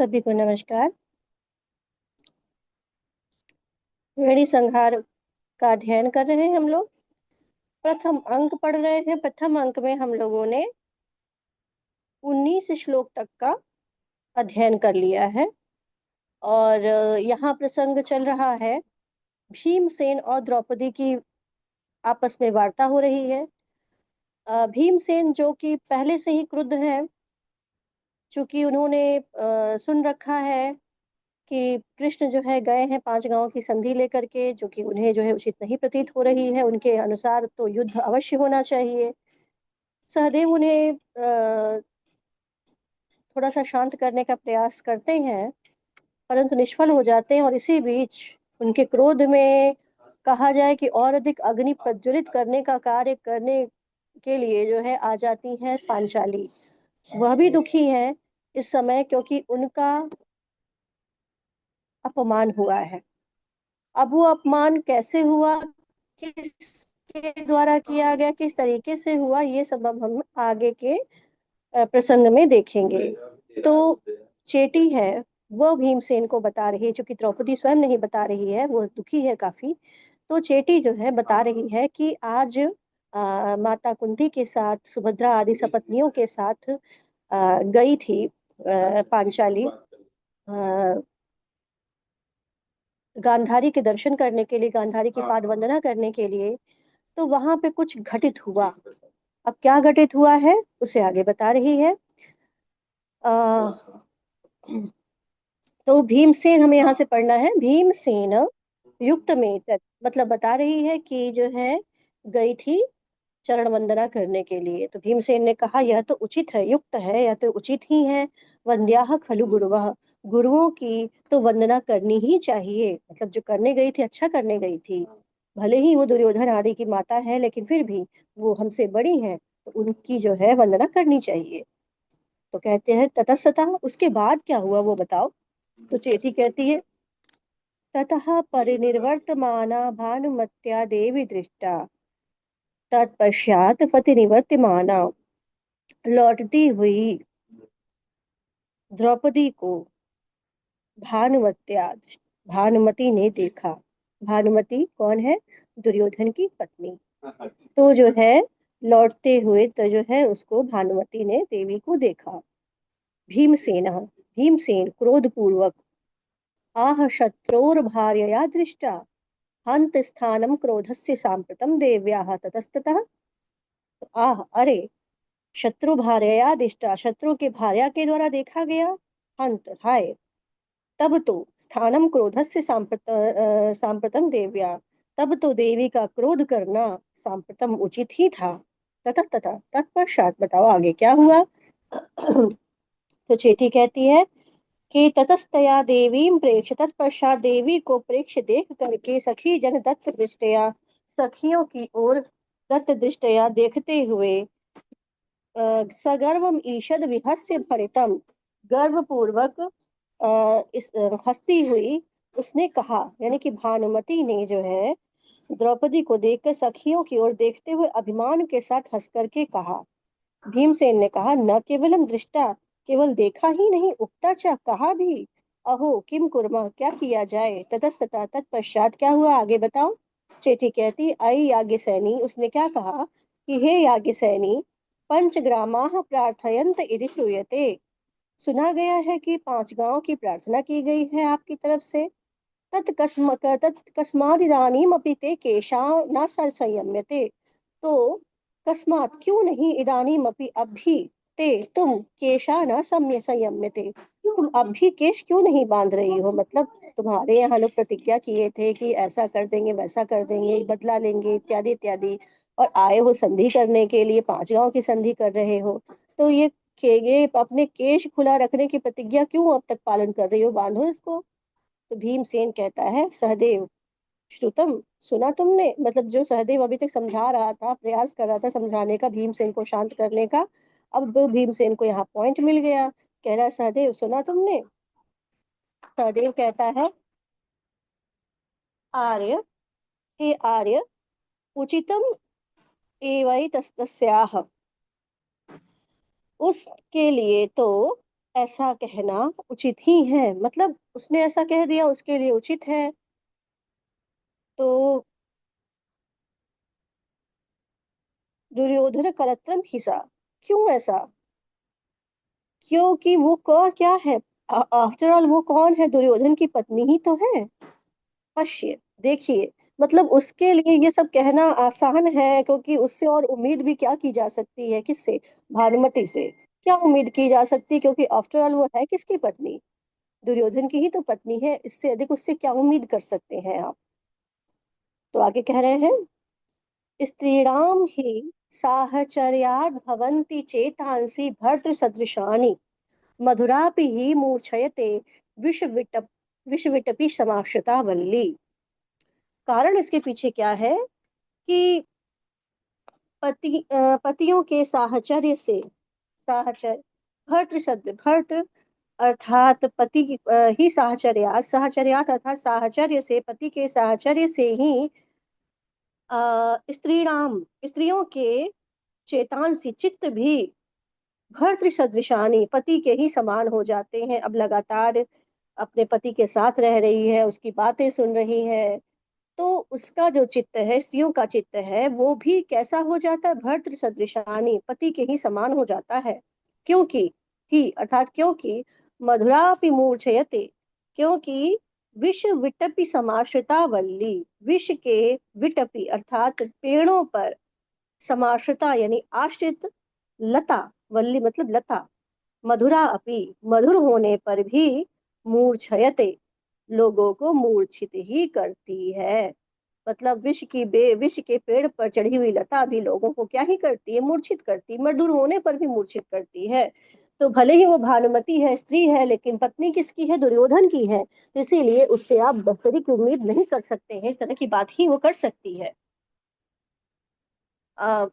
सभी को नमस्कार। वेणी संहार का अध्ययन कर रहे हैं हम लोग। प्रथम अंक पढ़ रहे हैं। प्रथम अंक में हम लोगों ने 19 श्लोक तक का अध्ययन कर लिया है और यहाँ प्रसंग चल रहा है। भीमसेन और द्रौपदी की आपस में वार्ता हो रही है। भीमसेन जो कि पहले से ही क्रुद्ध है, चूंकि उन्होंने सुन रखा है कि कृष्ण जो है गए हैं 5 गांव की संधि लेकर के, जो कि उन्हें जो है उचित नहीं प्रतीत हो रही है। उनके अनुसार तो युद्ध अवश्य होना चाहिए। सहदेव उन्हें थोड़ा सा शांत करने का प्रयास करते हैं, परंतु निष्फल हो जाते हैं। और इसी बीच उनके क्रोध में कहा जाए कि और अधिक अग्नि प्रज्वलित करने का कार्य करने के लिए जो है आ जाती हैं पांचाली। वह भी दुखी हैं इस समय, क्योंकि उनका अपमान हुआ है। अब वो अपमान कैसे हुआ, किसके द्वारा किया गया, किस तरीके से हुआ, ये सब अब हम आगे के प्रसंग में देखेंगे। तो चेटी है वो भीमसेन को बता रही है, क्योंकि द्रौपदी स्वयं नहीं बता रही है, वो दुखी है काफी। तो चेटी जो है बता रही है कि आज माता कुंती के साथ, सुभद्रा आदि सपत्नियों के साथ गई थी पांचाली गांधारी के दर्शन करने के लिए, गांधारी की पाद वंदना करने के लिए। तो वहां पे कुछ घटित हुआ। अब क्या घटित हुआ है उसे आगे बता रही है। आ, तो भीमसेन हमें यहाँ से पढ़ना है। भीमसेन युक्त में मतलब बता रही है कि जो है गई थी चरण वंदना करने के लिए। तो भीमसेन ने कहा यह तो उचित है, युक्त है, यह तो उचित ही है। वंद्याह खलु गुरुवः, गुरुओं की तो वंदना करनी ही चाहिए। मतलब जो करने गई थी अच्छा करने गई थी। भले ही वो दुर्योधन आदि की माता है, लेकिन फिर भी वो हमसे बड़ी हैं, तो उनकी जो है वंदना करनी चाहिए। तो कहते हैं ततस्तः, उसके बाद क्या हुआ वो बताओ। तो चेती कहती है ततः परिनिर्वर्तमाना भानुमत्या देवी दृष्टा, तत्पश्चात पतिनिवर्तमाना, लौटती हुई द्रौपदी को भानुमत्या, भानुमति ने देखा। भानुमति कौन है? दुर्योधन की पत्नी। तो जो है लौटते हुए तो जो है उसको भानुमति ने देवी को देखा। भीमसेन, भीमसेन क्रोध पूर्वक, आह शत्रोर भार्यया दृष्टा, हंत स्थानम क्रोधस्य सांप्रतम देव्याः ततस्ततः। आह अरे, शत्रु भार्यया दृष्टा, शत्रु के भार्या के द्वारा देखा गया। हंत हाय, तब तो स्थानम क्रोधस्य सांप्रतम देव्या, तब तो देवी का क्रोध करना सांप्रतम उचित ही था। ततः तथा तत्पश्चात बताओ आगे क्या हुआ। तो चेटी कहती है कि ततस्तया देवीं प्रेक्ष, तत्पश्चात देवी को प्रेक्ष देख करके सखी जन दत्त दृष्टया, सखियों की ओर दत्त दृष्टया देखते हुए, सगर्वम ईषद विहस्य भरितम, गर्व पूर्वक इस हंसती हुई उसने कहा, यानी कि भानुमति ने जो है द्रौपदी को देखकर सखियों की ओर देखते हुए अभिमान के साथ हंस करके कहा। भीमसेन ने कहा न केवलम दृष्टा, केवल देखा ही नहीं, उक्ता च कहा भी। अहो किम कुर्मा, क्या किया जाए। ततस्तता तत्पश्चात क्या हुआ आगे बताओ। चेटी कहती आई याज्ञसेनी, उसने क्या कहा कि हे याज्ञसेनी, पंचग्रामाः प्रार्थयन्त इति श्रूयते, सुना गया है कि 5 गांव की प्रार्थना की गई है आपकी तरफ से। तत्कस्मादिदानीमपि ते केशा न संयम्यते, तो कस्मात क्यों नहीं, इदानीमपि अब भी, ते तुम, केशा न संयम्यते, तुम अब भी केश क्यों नहीं बांध रही हो। मतलब तुम्हारे यहाँ लोग प्रतिज्ञा किए थे कि ऐसा कर देंगे, वैसा कर देंगे, बदला लेंगे, इत्यादि इत्यादि, और आए हो संधि करने के लिए, 5 गांव की संधि कर रहे हो, तो ये अपने केश खुला रखने की प्रतिज्ञा क्यों अब तक पालन कर रही हो, बांधो इसको। तो भीमसेन कहता है सहदेव श्रुतम, सुना तुमने। मतलब जो सहदेव अभी तक समझा रहा था, प्रयास कर रहा था समझाने का, भीमसेन को शांत करने का, अब भीमसेन को यहाँ पॉइंट मिल गया। कह रहा है सहदेव सुना तुमने। सहदेव कहता है आर्य, हे आर्य, उचितम एवं तस्याह, उसके लिए तो ऐसा कहना उचित ही है, मतलब उसने ऐसा कह दिया उसके लिए उचित है। तो दुर्योधन करत्रम खिसा, क्यों ऐसा? क्योंकि वो कौन क्या है, आफ्टर ऑल वो कौन है, दुर्योधन की पत्नी ही तो है। अवश्य, देखिए, मतलब उसके लिए ये सब कहना आसान है, क्योंकि उससे और उम्मीद भी क्या की जा सकती है, किससे? भानुमति से। क्या उम्मीद की जा सकती, क्योंकि आफ्टर ऑल वो है किसकी पत्नी? दुर्योधन की ही तो पत्नी है, इससे अधिक उससे क्या उम्मीद कर सकते हैं आप? तो आगे कह रहे हैं, स्त्रीणाम ही साहचर्याद् भवन्ति चेतांसि भर्तृ सदृशानि, मधुरापि ही मूर्छयते विषविटप विषविटपि समाश्रिता वल्ली। कारण इसके पीछे क्या है कि पतियों के साहचर्य से, साहचर्य, भर्तृ अर्थात पति ही साहचर्यात अर्थात साहचर्य से, पति के साहचर्य से ही स्त्रीणाम, स्त्रियों के चेतांसी, चित्त भी भर्तृ सदृशानी, पति के ही समान हो जाते हैं। अब लगातार अपने पति के साथ रह रही है, उसकी बातें सुन रही है, तो उसका जो चित्त है, स्त्रियों का चित्त है, वो भी कैसा हो जाता है? भर्तृ सदृशानी, पति के ही समान हो जाता है। क्योंकि, ही अर्थात क्योंकि, मधुरापि मूर्छयते, क्योंकि विष विटपि समाश्रिता वल्ली, विष के विटपि अर्थात पेड़ों पर, समाश्रिता यानी आश्रित, लता, वल्ली मतलब लता, मधुरा अपि मधुर होने पर भी, मूर्छयते लोगों को मूर्छित ही करती है। मतलब विष के पेड़ पर चढ़ी हुई लता भी लोगों को क्या ही करती है? मूर्छित करती, मधुर होने पर भी मूर्छित करती है। तो भले ही वो भानुमति है, स्त्री है, लेकिन पत्नी किसकी है? दुर्योधन की है। तो इसीलिए उससे आप बढ़ोतरी की उम्मीद नहीं कर सकते हैं, इस तरह की बात ही वो कर सकती है। आ,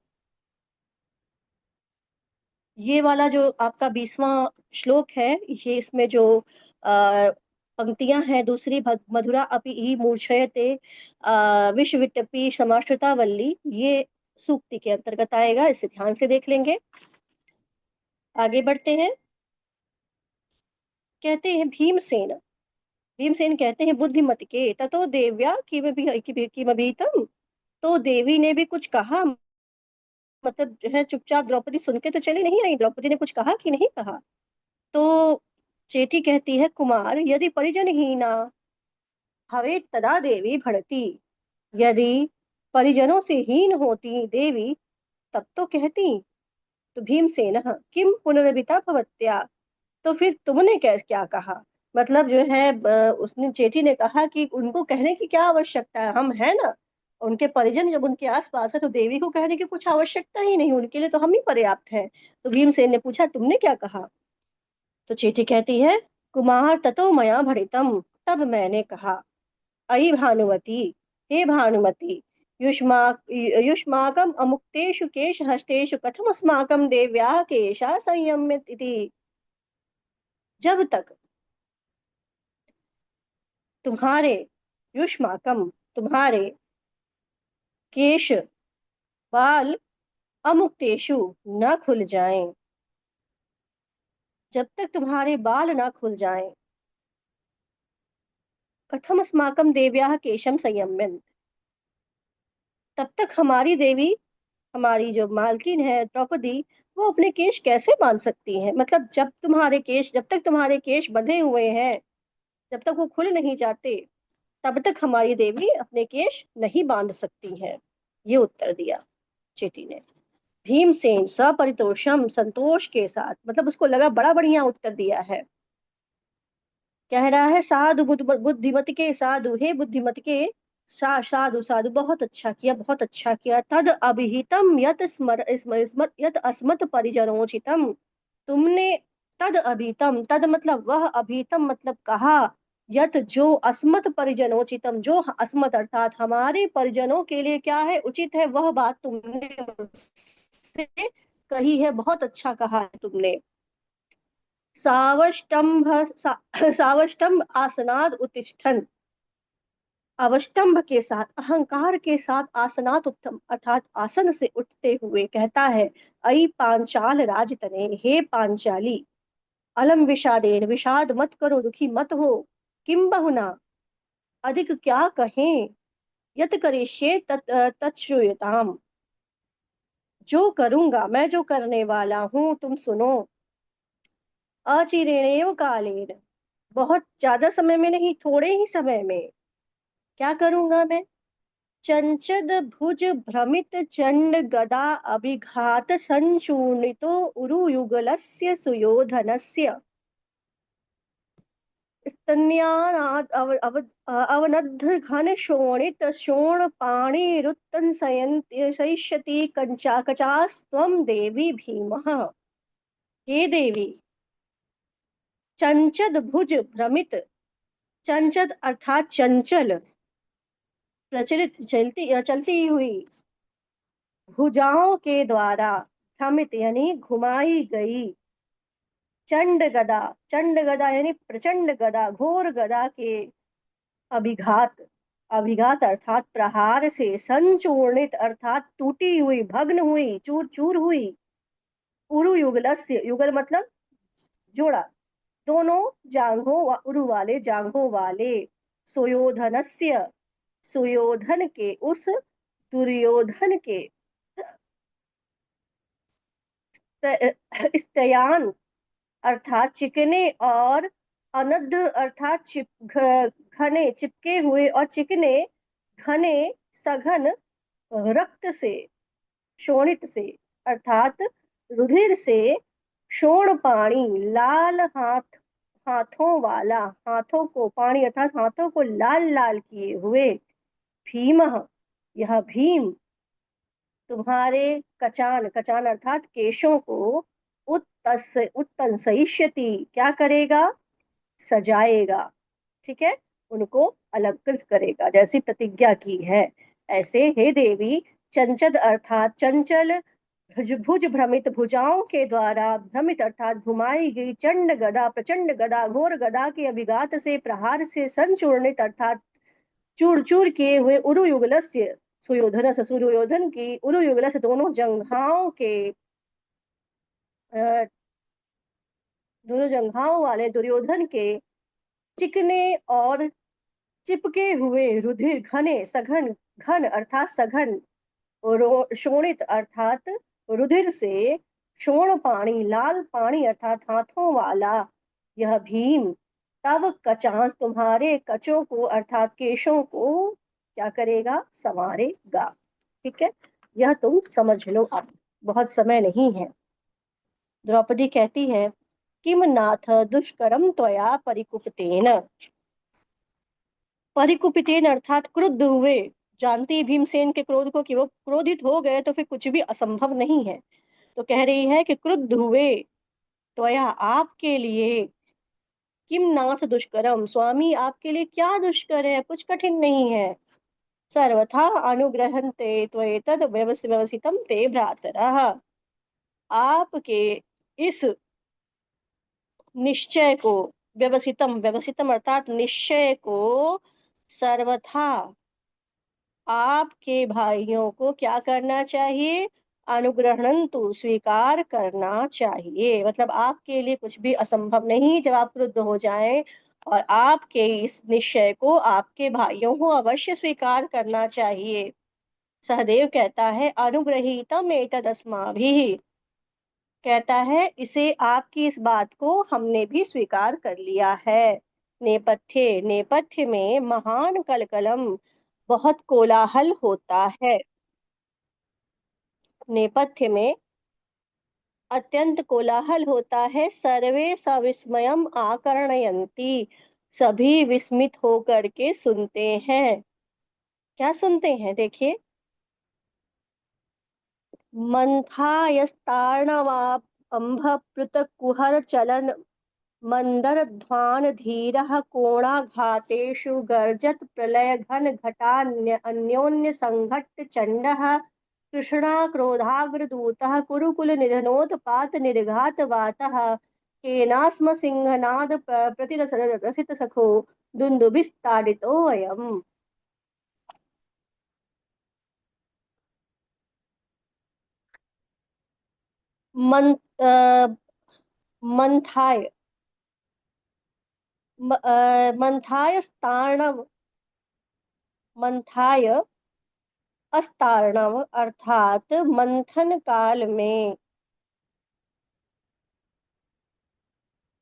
ये वाला जो आपका 20वां श्लोक है, ये इसमें जो पंक्तियां हैं, दूसरी मधुरा अपि ही मूर्छयते विषविटपि समाश्रिता वल्ली, ये सूक्ति के अंतर्गत आएगा, इसे ध्यान से देख लेंगे। आगे बढ़ते हैं। कहते हैं भीमसेन, भीमसेन कहते हैं बुद्धिमत के ततो देव्या किमभीतम, तो देवी ने भी कुछ कहा, मतलब जो है चुपचाप द्रौपदी सुन के तो चली नहीं आई, द्रौपदी ने कुछ कहा कि नहीं कहा? तो चेटी कहती है, कुमार यदि परिजनहीना भवेत् तदा देवी भड़ती, यदि परिजनों से हीन होती देवी तब तो कहती। तो भीमसेन किम पुनर्विता भवत्या, तो फिर तुमने कैसे क्या कहा? मतलब जो है उसने, चेटी ने कहा कि उनको कहने की क्या आवश्यकता है, हम है ना, उनके परिजन जब उनके आसपास है तो देवी को कहने की कुछ आवश्यकता ही नहीं, उनके लिए तो हम ही पर्याप्त हैं। तो भीमसेन ने पूछा, तुमने क्या कहा? तो चींटी कहती है, कुमार ततो मया भणितम, तब मैंने कहा, अयि भानुमति, हे भानुमति, युष्मा युष्माकम अमुक्तेषु केश हस्तेषु कथम अस्माकं देव्याः केशा संयम्यत इति। जब तक तुम्हारे, युष्माकम तुम्हारे, केश बाल, अमुक्तेषु न खुल जाएं, जब तक तुम्हारे बाल ना खुल जाएं, कथम अस्माकं देव्याः केशम संयम्यन, तब तक हमारी देवी, हमारी जो मालकिन है द्रौपदी, वो अपने केश कैसे बांध सकती हैं? मतलब जब तुम्हारे केश, जब तक तुम्हारे केश बंधे हुए हैं, जब तक वो खुल नहीं जाते, तब तक हमारी देवी अपने केश नहीं बांध सकती हैं। ये उत्तर दिया चेटी ने। भीमसेन सपरितोषम, संतोष के साथ, मतलब उसको लगा बड़ा बढ़िया उत्तर दिया है। कह रहा है, साधु बुद्धिमति के, साधु हे बुद्धिमति के, साधु साधु, बहुत अच्छा किया, बहुत अच्छा किया। तद अभिहितम यत स्मर स्मर स्मर यत अस्मत् परिजनोचितम, तुमने, तद अभितम, तद मतलब वह, अभितम मतलब कहा, यत जो, अस्मत् परिजनोचितम जो अस्मत् अर्थात हमारे परिजनों के लिए क्या है, उचित है, वह बात तुमने उससे कही है, बहुत अच्छा कहा है तुमने। सावष्टंभ सावष्टंभ आसनाद उत्तिष्ठन, अवष्टंभ के साथ, अहंकार के साथ, आसनात उत्तम अर्थात आसन से उठते हुए कहता है, अई पांचाल राजतने, हे पांचाली, अलम विषादेन, विषाद मत करो, दुखी मत हो। किम बहुना, अधिक क्या कहें। यत करिष्ये तत् श्रूयताम, जो करूंगा, मैं जो करने वाला हूं तुम सुनो। अचिरेणेव कालेन, बहुत ज्यादा समय में नहीं, थोड़े ही समय में। क्या करूंगा मैं। चंचद भुज भ्रमित चंड गदा अभिघात संचूर्णितो उरु युगलस्य सुयोधनस्य स्तन्यानाद अवनद्ध घन शोणित शोण पाणिरुत्तंसयन्ति कंचा कचास्त्वं देवी भीमः। हे देवी, चंचद भुज भ्रमित, चंचद अर्थात चंचल, प्रचलित, चलती चलती हुई, भुजाओं के द्वारा, भ्रमित यानी घुमाई गई, चंड गदा, चंड गदा यानी प्रचंड गदा, घोर गदा के अभिघात, अभिघात अर्थात प्रहार से, संचूर्णित अर्थात टूटी हुई, भग्न हुई, चूर चूर हुई, उरु युगलस्य, युगल मतलब जोड़ा, दोनों जांघों उरु वाले, जांघों वाले, सुयोधनस्य, सुयोधन के, उस दुर्योधन के, स्तयान अर्थात चिकने, और अनद्ध अर्थात घने, चिपके हुए और चिकने, घने, सघन, रक्त से, शोणित से अर्थात रुधिर से, शोण पाणी लाल हाथ, हाथों वाला, हाथों को, पाणी अर्थात हाथों को लाल लाल किए हुए, भीम, यह भीम तुम्हारे कचान, कचान अर्थात केशों को, उत्तंसयिष्यति क्या करेगा, सजाएगा, ठीक है, उनको अलंकृत करेगा, जैसी प्रतिज्ञा की है। ऐसे हे देवी, चंचद अर्थात चंचल, भुज भ्रमित भुजाओं के द्वारा, भ्रमित अर्थात घुमाई गई, चंड गदा प्रचंड गदा, घोर गदा के अभिघात से, प्रहार से, संचूर्णित अर्थात चूर चूर किए हुए, उरु युगलस्य, सुयोधन से, सुयोधन की, उरु युगलस्य दोनों जंघाओं के, अ, दोनों जंघाओं वाले दुर्योधन के, चिकने और चिपके हुए, रुधिर घने, सघन, घन अर्थात सघन, शोणित अर्थात रुधिर से, शोण पाणी लाल पानी अर्थात हाथों वाला, यह भीम तब कचांस तुम्हारे कचों को अर्थात केशों को क्या करेगा, संवारेगा। ठीक है, यह तुम समझ लो, अब बहुत समय नहीं है। द्रौपदी कहती है, किम नाथ दुष्करम त्वया परिकुपितेन, परिकुपितेन अर्थात क्रुद्ध हुए, जानती भीमसेन के क्रोध को कि वो क्रोधित हो गए तो फिर कुछ भी असंभव नहीं है। तो कह रही है कि क्रुद्ध हुए, त्वया आपके लिए, किम नाथ दुष्करम, स्वामी आपके लिए क्या दुष्कर है, कुछ कठिन नहीं है। सर्वथा अनुग्रहन्ते त्वएतद् व्यवसितम ते भ्रातरः, आपके इस निश्चय को, व्यवसितम, व्यवसितम अर्थात निश्चय को, सर्वथा आपके भाइयों को क्या करना चाहिए, अनुग्रहण तो स्वीकार करना चाहिए, मतलब आपके लिए कुछ भी असंभव नहीं जब आप क्रुद्ध हो जाएं, और आपके इस निश्चय को आपके भाइयों को अवश्य स्वीकार करना चाहिए। सहदेव कहता है, अनुग्रहीतम एतदस्माभिः, कहता है इसे, आपकी इस बात को हमने भी स्वीकार कर लिया है। नेपथ्य, नेपथ्य में महान कलकलम, बहुत कोलाहल होता है। नेपथ्य में अत्यंत कोलाहल होता है। सर्वे सविस्मयम आकर्णयन्ति, सभी विस्मित होकर के सुनते हैं। क्या सुनते हैं, देखिए। मंथायस्तार्णवाम्भ पृतकुहर चलन मंदरध्वान धीरः कोणाघातेषु गर्जत प्रलय घन घटान्य अन्योन्य संघट्ट चंडः कृष्णा क्रोधाग्रदूतः कुरुकुल निधनोत्पात निर्घात वातः केनास्म सिंहनाद प्रतिरसित सखो दुन्दुभिस्ताडितो अयम्। मन मंथाय मंथाय स्तार्णव, मंथाय अस्तार्णव अर्थात मंथन काल में।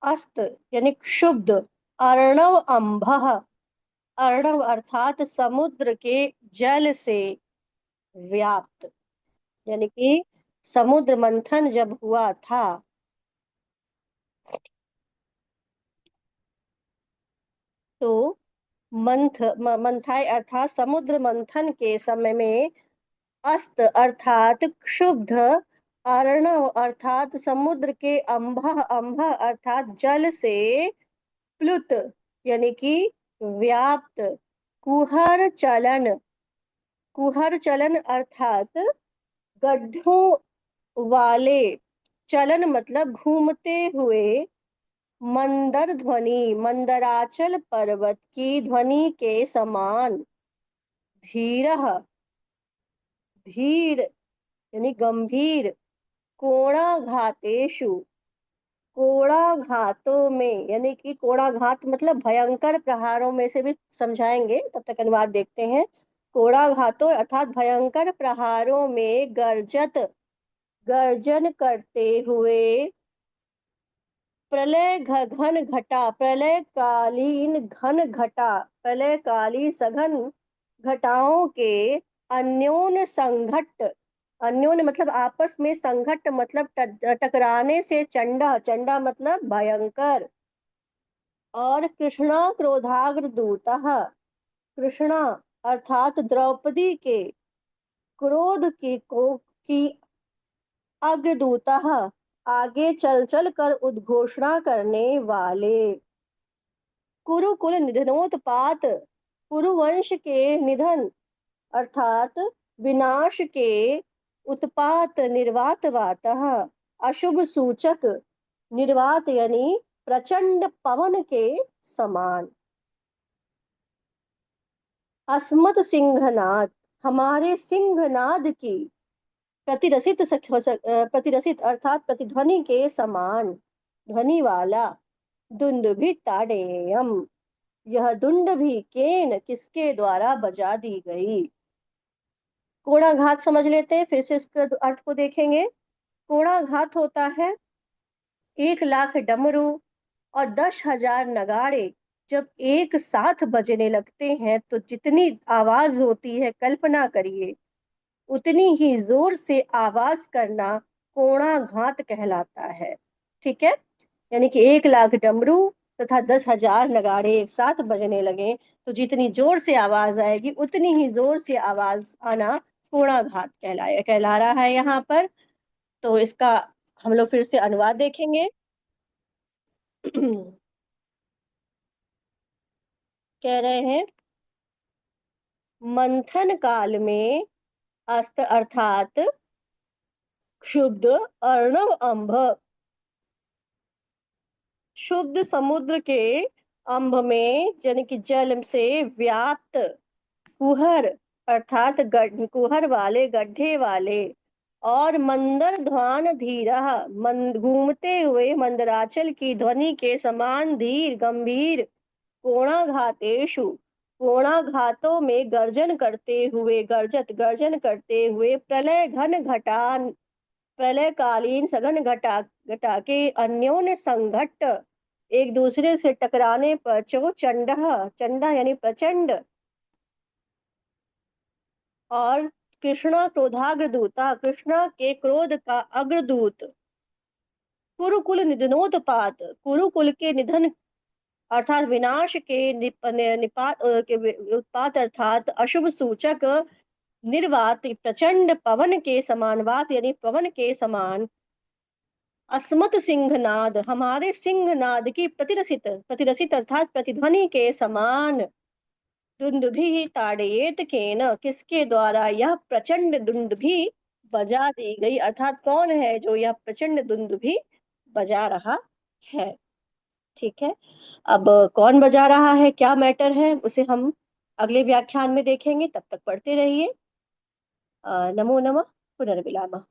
अस्त यानी क्षुब्ध, अर्णव अंभः, अर्णव अर्थात समुद्र के जल से व्याप्त, यानी कि समुद्र मंथन जब हुआ था तो मंथाई अर्थात समुद्र मंथन के समय में अस्त अर्थात क्षुब्ध, अर्णव अर्थात समुद्र के अंभ, अंभ अर्थात जल से प्लुत यानी कि व्याप्त, कुहर चलन, कुहर चलन अर्थात गड्ढों वाले, चलन मतलब घूमते हुए, मंदर ध्वनि मंदराचल पर्वत की ध्वनि के समान, धीरः धीर यानी गंभीर, कोणाघातेषु कोणाघातों में, यानी कि कोणाघात मतलब भयंकर प्रहारों में से भी समझाएंगे, तब तक अनुवाद देखते हैं। कोणाघातों अर्थात भयंकर प्रहारों में गर्जत, गर्जन करते हुए, प्रलय घन घटा, प्रलय कालीन घन घटा, प्रलय काली सघन घटाओं के अन्योन्य संघट्ट, अन्योन्य मतलब आपस में, संघट्ट मतलब टकराने से, चंडा, चंडा मतलब भयंकर, और कृष्णा क्रोधाग्र दूतः, कृष्णा अर्थात द्रौपदी के क्रोध की अग्रदूतः, आगे चल चल कर उद्घोषणा करने वाले, कुरुकुल निधनोत्पात, कुरुवंश के निधन अर्थात विनाश के, उत्पात निर्वातवातः, अशुभ सूचक, निर्वात यानी प्रचंड पवन के समान, अस्मत् सिंहनाद हमारे सिंहनाद की, प्रतिरसित प्रतिरसित अर्थात प्रतिध्वनि के समान, ध्वनि वाला, दुंदुभि ताड़ेयम यह दुंड भी केन किसके द्वारा बजा दी गई। कोणाघात समझ लेते हैं, फिर से इसके अर्थ को देखेंगे। कोणाघात होता है 1 लाख डमरू और 10,000 नगाड़े जब एक साथ बजने लगते हैं तो जितनी आवाज होती है, कल्पना करिए, उतनी ही जोर से आवाज करना कोणाघात कहलाता है। ठीक है, यानी कि 1 लाख डमरू तथा 10,000 नगाड़े एक साथ बजने लगे तो जितनी जोर से आवाज आएगी, उतनी ही जोर से आवाज आना कोणाघात कहला रहा है यहाँ पर। तो इसका हम लोग फिर से अनुवाद देखेंगे। कह रहे हैं मंथन काल में, अस्त अर्थात क्षुब्ध, अर्णव अंभ, शुद्ध समुद्र के अंभ में यानी कि जल से व्याप्त, कुहर अर्थात कुहर वाले, गड्ढे वाले, और मंदर ध्वान धीरा, घूमते हुए मंदराचल की ध्वनि के समान, धीर गंभीर, कोणाघातेषु कोणाघातों में गर्जन करते हुए, गर्जत गर्जन करते हुए, प्रलय घन घटा, प्रलयकालीन सघन घटा, घटा के अन्योन्य संघट्ट, एक दूसरे से टकराने पर, चो चंड, चंडा यानी प्रचंड, और कृष्णा क्रोधाग्र दूता, कृष्णा के क्रोध का अग्रदूत, कुरुकुल निधनोत्पात, कुरुकुल के निधन अर्थात विनाश के निपात के उत्पात अर्थात अशुभ सूचक, निर्वात प्रचंड पवन के समान, वात यानी पवन के समान, अस्मत् सिंहनाद हमारे सिंहनाद की, प्रतिरसित, प्रतिरसित अर्थात प्रतिध्वनि के समान, दुंदुभि ताड़येत केन किसके द्वारा यह प्रचंड दुंदुभि बजा दी गई, अर्थात कौन है जो यह प्रचंड दुंदुभि बजा रहा है। ठीक है, अब कौन बजा रहा है, क्या मैटर है, उसे हम अगले व्याख्यान में देखेंगे। तब तक पढ़ते रहिए। नमो नमः। पुनर्मिलामः।